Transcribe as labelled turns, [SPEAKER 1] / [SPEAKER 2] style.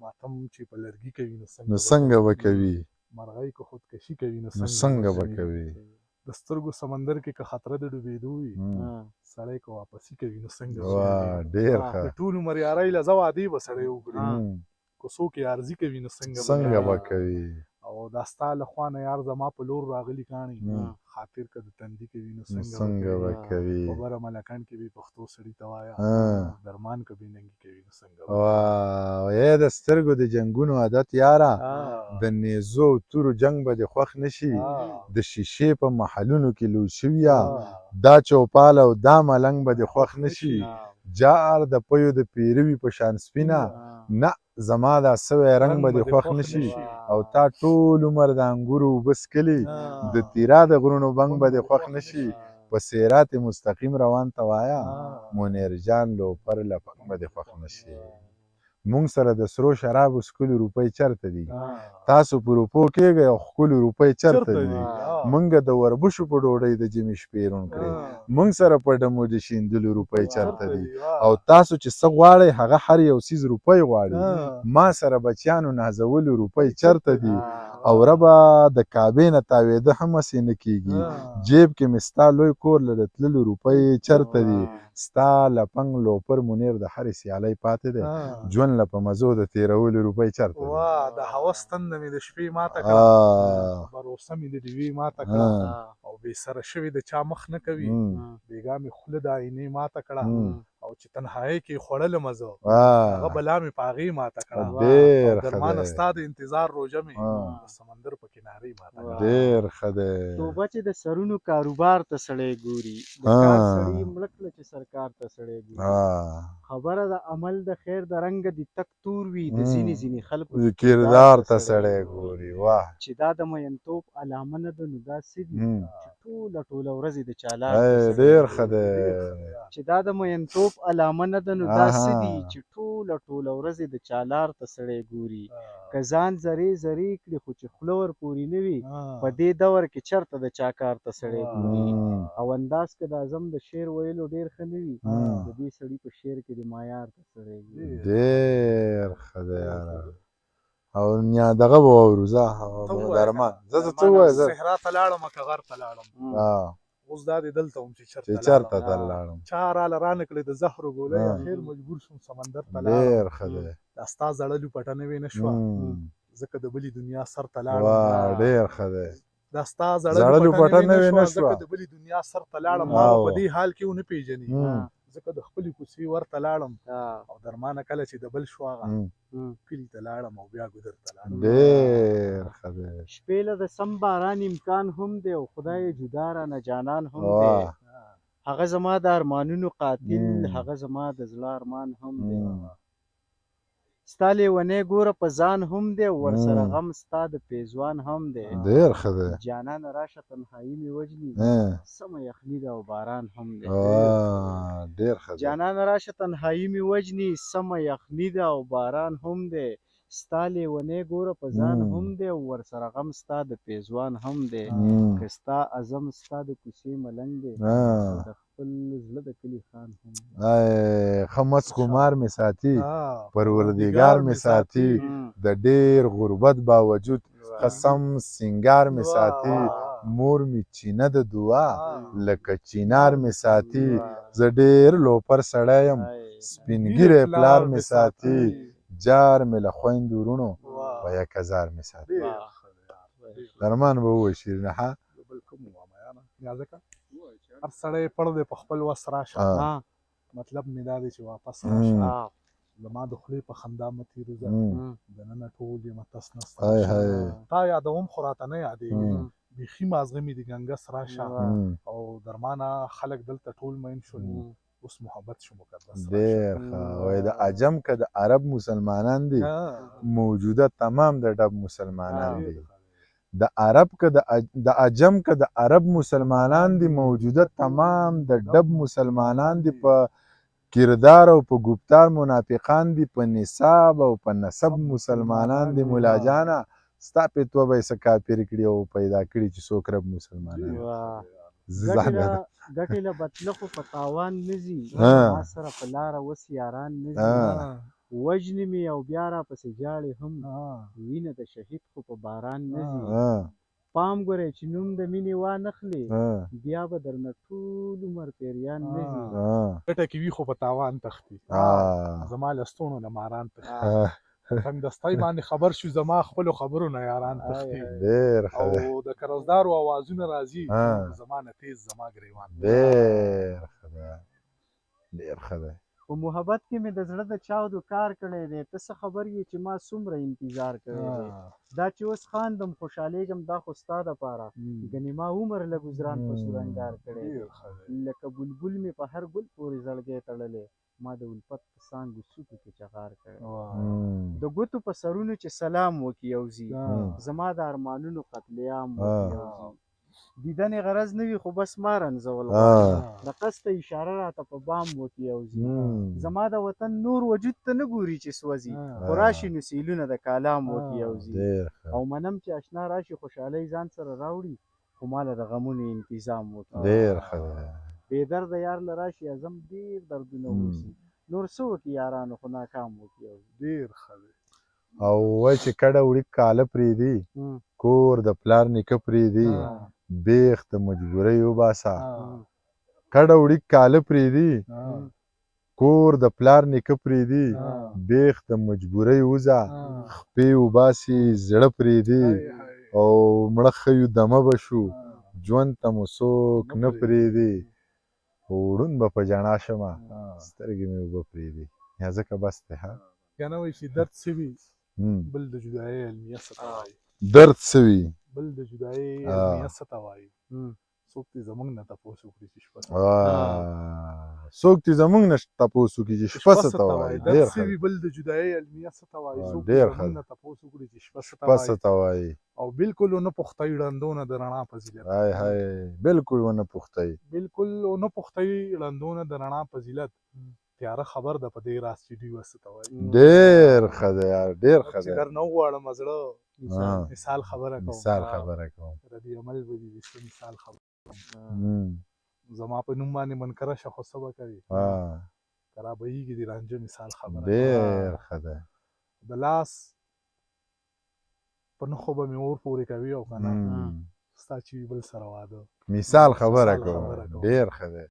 [SPEAKER 1] ماتم چې په لرګي کوي
[SPEAKER 2] نو څنګه به کوي؟
[SPEAKER 1] مرغۍ که خودکشي کوي
[SPEAKER 2] نو څنګه به کوي؟
[SPEAKER 1] د سترګو سمندر کې که خطره د ډوبېدو وي سړی که واپسي کوي نو څنګه به کوي؟
[SPEAKER 2] ډېر ښه.
[SPEAKER 1] د ټول عمر یارۍ له زه وعدې به سړی وکړي که څوک یې عرضي کوي نو
[SPEAKER 2] څنګه به کوي؟
[SPEAKER 1] او دا ستا له خوا نه یار زما په لور راغلي کاڼي خاطر که د تندي کوي نو
[SPEAKER 2] څنګه به کوي؟
[SPEAKER 1] په بره ملکڼ کې به پښتو سړي ته وایه درمان که بېننګي کوي نو څنګه به
[SPEAKER 2] ای د سترګو د جنګونو عادت یاره، د نیزو او تورو جنګ به دې خوښ نه شي. د شیشې په محلونو کې لوی شویه دا چوپال او دا ملنګ به دې خوښ نه شي. جار د پیو د پیروي په شان سپینه نه زما دا سوی رنګ به دې خوښ نه شي. او تا ټول عمر د انګورو اوبه څکلي د تیرا د غرونو بنګ به دې خوښ نه شي. په صراط مستقیم روان ته وایه منیر جان لوپر لپنګ به دې خوښ نه شي. مونږ سره د سرو شرابو ښکلي روپۍ چرته دي؟ تاسو په روپو کېږئ او ښکلي روپۍ چرته دي؟ مونږ د وربشو په ډوډۍ د جمعې شپې روڼ کړې. مونږ سره په ډمو د شیندلو روپۍ چرته دي؟ او تاسو چې څه غواړئ هغه هر یو څیز روپۍ غواړي. ما سره بچیانو نازولو روپۍ چرته دي؟ او ربه د کعبې نه تاوېده هم هسې نه کېږي. جیب کې مې ستا لوی کور له د تللو روپۍ چرته دي؟ ستا لپنګ لوپر منیر د هرې سیالۍ پاتې دی. ژوند له په مزو د تېرولو روپۍ چرته دي؟
[SPEAKER 1] د هوس تنده مې د شپې ماته کړه، بروسه مې د ډیوې ماته کړه، او بې سره شوې د چا مخ نه کوي. بېګا مې خوله د آینې ماته کړه، او چې تنهایۍ کې خوړلمه زه هغه بلا مې په هغې ماته کړه.
[SPEAKER 2] ډېر ښه
[SPEAKER 1] درمانه ستا د انتظار روژه مې د سمندر په کنارې ماته کړه.
[SPEAKER 2] ډېر ښه دی.
[SPEAKER 3] توبه چې د سرونو کاروبار ته سړی ګوري، د کار سړي مړه کړه چې سرکار ته سړی ګوري. خبره د عمل د خیر د رنګه دي تک تور وي د ځینې ځینې خلکو
[SPEAKER 2] کردار ته سړی ګوري. واه
[SPEAKER 3] چې دا د مینتوب علامه نه ده نو دا څه دي چې ټوله ورځ د چالار
[SPEAKER 2] ډېر ښه دی.
[SPEAKER 3] چې دا د مینتوب علامه نه ده نو دا څه دي چې ټوله ورځ د چالار ته سړی ګوري. که ځان زرې زرې کړي خو چې خوله ور پورې نه وي په دې دور کې چرته د چا کار ته سړی ګوري. او انداز که د اعظم د شعر ویلو ډېر ښه نه وي د دې سړي په شعر کې د معیار ته سړی ګوري.
[SPEAKER 2] ډېر ښه دی یاره. او دغه به واورو زه درمان زه څه ووایه
[SPEAKER 1] صحرا ته لاړم که غر ته لاړم اوس دا دې دلته وم چې
[SPEAKER 2] چېرته ته لاړم
[SPEAKER 1] چا راله رانه کړې د زهرو ګولۍ اخر مجبور شوم سمندر ته لاړم.
[SPEAKER 2] ډېر ښه دی.
[SPEAKER 1] دا ستا زړه لوپټه نوې نه شوه ځکه د بلې دنیا سر ته لاړم.
[SPEAKER 2] ډېر ښه دی.
[SPEAKER 1] دا ستا زړه لوپټه نوې نه شوه ځکه د بلې دنیا سر ته لاړم. ما په دې حال کې ونه پېژني ځکه د خپلې کوڅې ورته لاړم. او درمانه کله چې د بل شو هغه کلي ته لاړم او بیا ګودر ته لاړم.
[SPEAKER 2] ډېر ښه دی.
[SPEAKER 3] شپې له د سم باران امکان هم دی او خدای جدا رانه جانان هم دی. هغه زما د ارمانونو قاتل هغه زما د زړه ارمان هم دی. ستا لیونی ګوره په ځان هم دی ورسره غم ستا د پیزوان هم دی.
[SPEAKER 2] ډېر ښه دی.
[SPEAKER 3] جانانه راشه تنهایي مې وژني سمه یخني ده او باران هم دی.
[SPEAKER 2] ډېر ښه دی.
[SPEAKER 3] جانانه راشه تنهایي مې وژني سمه یخني ده او باران هم دی. ستا لیونی ګوره په ځان هم دی ورسره غم ستا د پیزوان هم دی. که ستا عزم ستا د کوڅې ملنګ دی د خپل زړه د کلي خان هم دی.
[SPEAKER 2] ښه مست خمار مې ساتي پروردګار مې ساتي د ډېر غربت باوجود قسم سینګار مې ساتي. مور مې چینه د دعا لکه چینار مې ساتي. زه ډېر لوپر سړی یم سپین ږیری پلار مې ساتي. جار مې له خویندو وروڼو په یک هزار مې ساتي. درمان به ووایي شیرینه ها
[SPEAKER 1] بل کوم ووایم یا ځکه هر سړی پړ دی په خپل وس راشه. مطلب مې دا دی چې واپس راشه زما د خولې په خندا مه تېروځه دننه ټول یم تس نسته. تا یادوم خو راته نه یادېږي بیخي مازغه مې د ګنګس راشه. او درمانه خلک دلته ټول مین شول اوس محبت شو مقدس.
[SPEAKER 2] ډېر ښه. وایي د عجم که د عرب مسلمانان دي موجوده تمام د ډب مسلمانان دي. د عرب که د عجم که د عرب مسلمانان دي موجوده تمام د ډب مسلمانان دي. په کردار او په ګفتار منافقان دي په نصاب او په نسب مسلمانان دي. مولا جانه ستا پیتوه به یې څه کافر کړي او پیدا کړي چې څوک رب مسلمانان.
[SPEAKER 3] ګټې له بتله خو په تاوان نه ځي ما سره په لاره اوس یاران نه ځي. وژنې مې او بیا راپسې ژاړې هم وینه د شهید خو په باران نه ځي پام ګورئ چې نوم د مینې وانخلې بیا به درنه ټول عمر پیریان نه ځي
[SPEAKER 1] ګټه کې وي خو په تاوان تښتي زما له ستونو نه ماران تښتي تنګ دستی باندې خبر شو زما خپلو خبرو نه یاران تښتي او د قرضدارو اوازونه راځي زما نه تیز زما ګریوان
[SPEAKER 2] ډېر ښه دی
[SPEAKER 3] په محبت کې مې د زړه د چاودو کار کړی دی ته څه خبر یې چې ما څومره انتظار کړی دی دا چې اوس خاندم خوشحالېږم دا خو ستا دپاره ګنې ما عمر له ګزران په سورنګار کړی دی لکه بلبل مې په هر ګل پورې زړګی تړلی ما د الفت په څانګو څوکو کې چغار کړی د ګوتو په سرونو چې سلام وکړي یوځي زما د ارمانونو قتل عام وکړي یوځي دیدن غرض نه وي خو بس ما رنځول غواړي د قصد اشاره راته په بام وکړي یوځي زما د وطن نور وجود ته نه ګوري چې سوځي خو راشي نو سیلونه د کالام وکړي یوځي او منم چې اشنا راشي خوشحالۍ ځان سره راوړي خو ما له د غمونو انتظام وکړي
[SPEAKER 2] ډېر ښه دی
[SPEAKER 3] بې درده یار له راشي ازم ډېر دردونه اوسي نور څه وکړي یارانو خو ناکام وکړي یوځي
[SPEAKER 1] ډېر ښه دی
[SPEAKER 2] او وایي چې کډه وړي کاله پرېږدي کور د پلار نیکه پرېږدي بیخ د مجبورۍ وباسه کډه وړي کاله پرېږدي کور د پلار نیکه پرېږدي بیخ د مجبورۍ وځه خپې وباسي زړه پرېږدي او مړه ښیو دمه به شو ژوند ته مو څوک نه پرېږدي وړون به په ژړا شمه سترګې مې اوبه پرېږدي یا ځکه بس دی ها
[SPEAKER 1] یا نه وایي چې درد څه وي بل د جدایۍ المیه څه ته وایي
[SPEAKER 2] درد څه وي
[SPEAKER 1] بل د جدایۍ المیه څه ته وایي څوک دې زموږ نه تپوس وکړي چې شپه
[SPEAKER 2] څوک دې زموږ نه تپوس وکړي چې شپه څه ته وایي
[SPEAKER 1] درد څه وي بل د جدایۍ المیه څه ته وایي څوک دې زموږ نه تپوس وکړي چې شپه څه ته وایي او بالکل ونه پوښتئ ړندونه د رڼا فضیلت
[SPEAKER 2] بالکل ونه پوښتئ
[SPEAKER 1] بالکل ونه پوښتئ ړندونه د رڼا فضیلت تیاره خبر ده په دې راز چې دوی څه ته وایي
[SPEAKER 2] ډېر ښه دی یار ډېر ښه دی
[SPEAKER 1] چې درنه وغواړم زړه مثال خبره کوم د دې عمل به دې مثال خبره زما په نوم باندې منکره شه خو څه به کوي که رابهیږي د رانجه مثال خبره
[SPEAKER 2] ډېر ښه دی
[SPEAKER 1] د لاس په نښو به مې اور پورې کوي او که نه ستا چې وي بل سره واده
[SPEAKER 2] مثال خبره کوم ډېر ښه دی